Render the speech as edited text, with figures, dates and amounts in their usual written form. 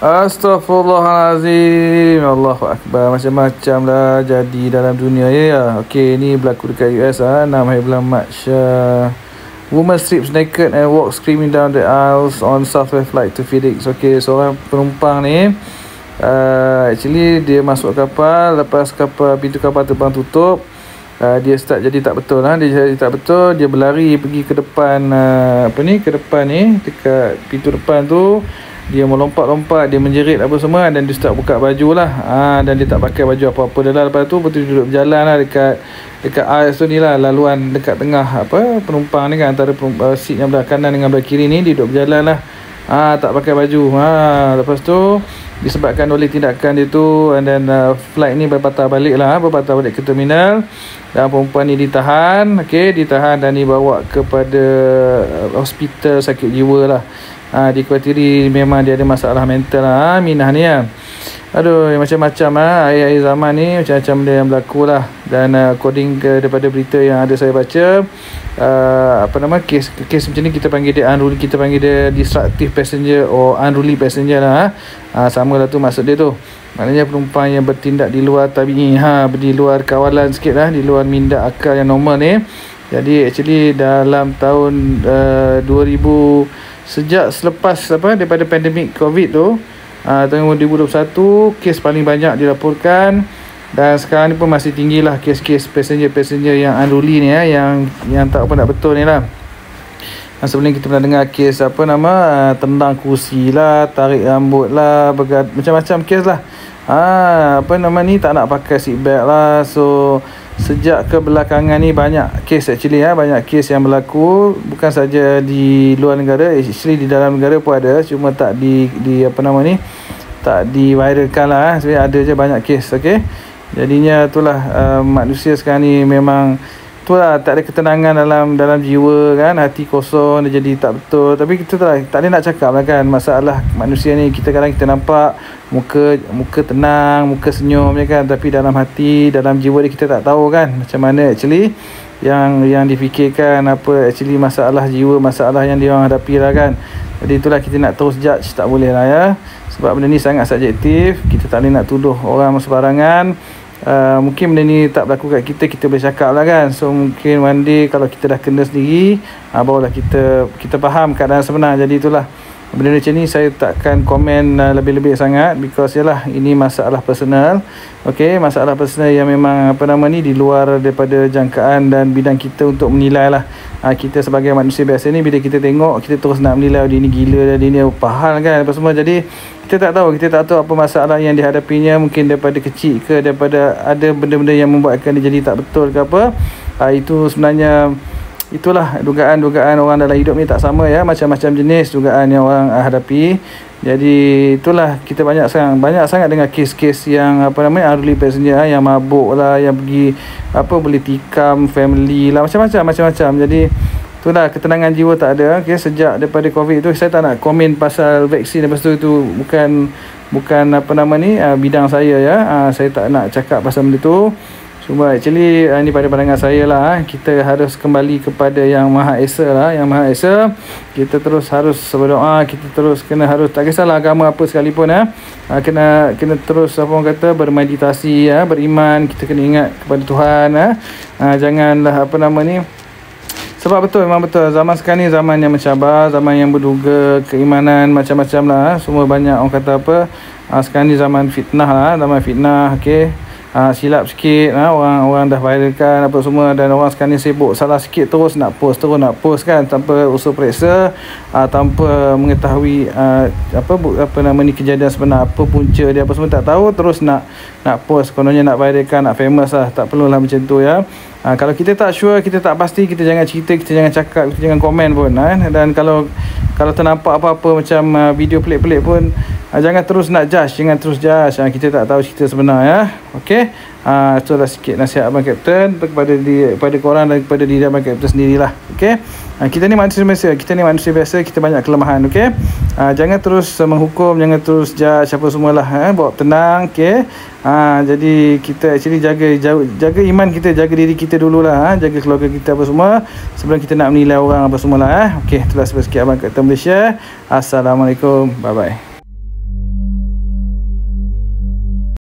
Astaghfirullahalazim. Allahu Akbar. Macam-macam lah jadi dalam dunia ya. Okey, ni berlaku dekat US 6 hari bulan Mac. Woman strips naked and walks screaming down the aisles on Southwest flight to Phoenix. Okey, seorang penumpang ni actually dia masuk kapal, lepas pintu kapal terbang tutup. Dia start jadi tak betul lah. Dia jadi tak betul, dia berlari pergi ke depan ke depan ni, dekat pintu depan tu. Dia melompat-lompat, dia menjerit apa semua, dan dia start buka baju lah. Dan dia tak pakai baju apa-apa dah lah. Lepas tu betul duduk berjalan lah dekat aisle tu ni lah, laluan dekat tengah penumpang ni kan, antara seat yang belah kanan dengan belah kiri ni, dia duduk berjalan lah. Tak pakai baju. Lepas tu disebabkan oleh tindakan dia tu, and then flight ni berpatah balik ke terminal, dan perempuan ni ditahan. Ditahan dan dibawa kepada hospital sakit jiwa lah. Dikuatiri memang dia ada masalah mental lah, Minah ni lah. Aduh, macam-macam akhir-akhir zaman ni macam-macam benda yang berlaku lah. Dan according daripada berita yang ada saya baca, kes macam ni kita panggil dia unruly, kita panggil dia disruptive passenger or unruly passenger lah. Sama lah tu maksud dia tu. Maknanya penumpang yang bertindak di luar tabi'i, di luar kawalan sikit lah, di luar minda akal yang normal ni. Jadi actually dalam tahun 2000, sejak selepas daripada pandemik COVID tu, tahun 2021 kes paling banyak dilaporkan, dan sekarang ni pun masih tinggi lah kes-kes passenger yang unruly ni yang tak apa nak betul ni lah. Sebelum ni kita pernah dengar kes tendang kursi lah, tarik rambut lah, macam-macam kes lah. Tak nak pakai seat belt lah. So sejak kebelakangan ni banyak kes actually banyak kes yang berlaku, bukan saja di luar negara, actually di dalam negara pun ada, cuma tak tak diviralkan lah. Sebenarnya ada je banyak kes. Jadinya itulah manusia sekarang ni memang itulah, tak ada ketenangan dalam jiwa kan, hati kosong, dia jadi tak betul. Tapi kita tak ada nak cakap lah kan, masalah manusia ni, kita kadang kita nampak muka tenang, muka senyum je kan, tapi dalam hati, dalam jiwa dia kita tak tahu kan macam mana actually yang difikirkan, apa actually masalah jiwa, masalah yang dia orang hadapi lah kan. Jadi itulah, kita nak terus judge tak boleh lah ya, sebab benda ni sangat subjektif. Kita tak boleh nak tuduh orang sembarangan. Mungkin benda ni tak berlaku kat kita boleh cakap lah kan. So mungkin one day kalau kita dah kena sendiri, barulah kita faham keadaan sebenar. Jadi itulah, benda macam ni saya takkan komen lebih-lebih sangat, because yalah, ini masalah personal. Masalah personal yang memang di luar daripada jangkaan dan bidang kita untuk menilai lah. Kita sebagai manusia biasa ni, bila kita tengok, kita terus nak menilai dia ni gila, dia ni apa hal kan, apa semua. Jadi kita tak tahu apa masalah yang dihadapinya, mungkin daripada kecil ke, daripada ada benda-benda yang membuatkan dia jadi tak betul ke apa. Itu sebenarnya, itulah dugaan orang dalam hidup ni tak sama ya, macam-macam jenis dugaan yang orang hadapi. Jadi itulah, kita banyak sangat dengar kes-kes yang unruly passenger, yang mabuk lah, yang pergi boleh tikam family lah, macam-macam. Jadi itulah, ketenangan jiwa tak ada. Sejak daripada COVID tu, saya tak nak komen pasal vaksin, lepas tu itu bukan bidang saya ya. Saya tak nak cakap pasal benda tu. Cuma actually ni pada pandangan saya lah, kita harus kembali kepada Yang Maha Esa lah. Yang Maha Esa, kita terus harus berdoa, kita terus harus tak kisahlah agama apa sekalipun kena terus bermeditasi beriman. Kita kena ingat kepada Tuhan janganlah sebab memang betul zaman sekarang ni zaman yang mencabar, zaman yang berduga, keimanan macam-macam lah. Semua banyak orang kata sekarang ni zaman fitnah lah, silap sikit, orang dah viralkan apa semua, dan orang sekarang ni sibuk salah sikit terus nak post kan, tanpa usul periksa, tanpa mengetahui kejadian sebenar, apa punca dia, apa semua tak tahu, terus nak post, kononnya nak viralkan, nak famous lah. Tak perlulah macam tu ya. Kalau kita tak sure, kita tak pasti, kita jangan cerita, kita jangan cakap, kita jangan komen pun. Dan kalau ternampak apa-apa macam video pelik-pelik pun, jangan terus nak judge, kita tak tahu cerita sebenar ya. Itulah sikit nasihat Abang Kapten kepada korang dan kepada diri Abang Kapten sendirilah. Kita ni manusia biasa, kita banyak kelemahan. Jangan terus menghukum, jangan terus judge apa semualah, bawa tenang. Jadi kita actually jaga iman kita, jaga diri kita dululah, jaga keluarga kita apa semua, sebelum kita nak menilai orang apa semualah. Itulah sikit Abang Kapten Malaysia. Assalamualaikum, bye bye.